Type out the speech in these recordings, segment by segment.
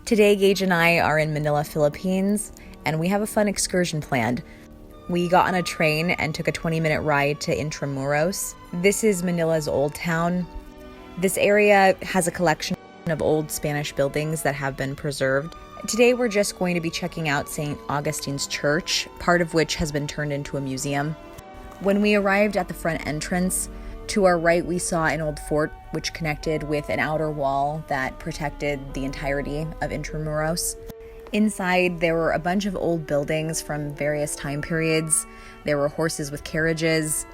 Today, Gage and I are in Manila, Philippines, and we have a fun excursion planned. We got on a train and took a 20-minute ride to Intramuros. This is Manila's old town. This area has a collection of old Spanish buildings that have been preserved. Today, we're just going to be checking out St. Augustine's church, part of which has been turned into a museum. When we arrived at the front entrance, to our right, we saw an old fort which connected with an outer wall that protected the entirety of Intramuros. Inside, there were a bunch of old buildings from various time periods. There were horses with carriages.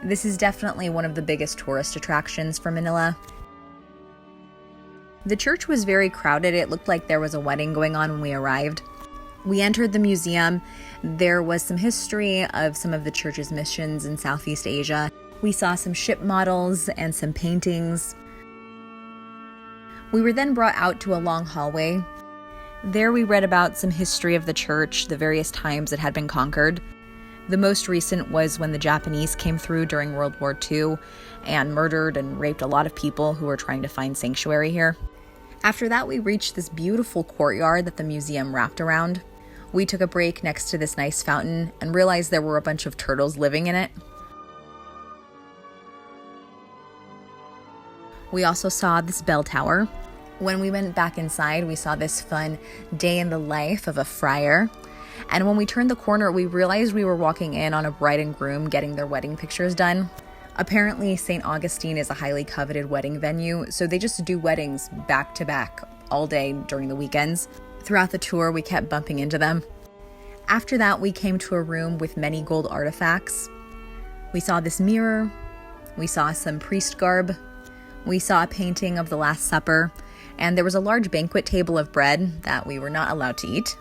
This is definitely one of the biggest tourist attractions for Manila. The church was very crowded. It looked like there was a wedding going on when we arrived. We entered the museum. There was some history of some of the church's missions in Southeast Asia. We saw some ship models and some paintings. We were then brought out to a long hallway. There we read about some history of the church, the various times it had been conquered. The most recent was when the Japanese came through during World War II and murdered and raped a lot of people who were trying to find sanctuary here. After that, we reached this beautiful courtyard that the museum wrapped around. We took a break next to this nice fountain and realized there were a bunch of turtles living in it. We also saw this bell tower. When we went back inside, we saw this fun day in the life of a friar. And when we turned the corner, we realized we were walking in on a bride and groom getting their wedding pictures done. Apparently, St. Augustine is a highly coveted wedding venue, so they just do weddings back to back all day during the weekends. Throughout the tour, we kept bumping into them. After that, we came to a room with many gold artifacts. We saw this mirror. We saw some priest garb. We saw a painting of the Last Supper, and there was a large banquet table of bread that we were not allowed to eat.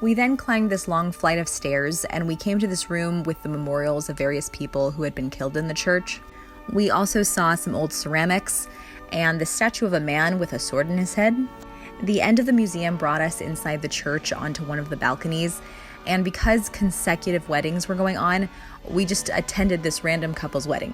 We then climbed this long flight of stairs, and we came to this room with the memorials of various people who had been killed in the church. We also saw some old ceramics and the statue of a man with a sword in his head. The end of the museum brought us inside the church onto one of the balconies, and because consecutive weddings were going on, we just attended this random couple's wedding.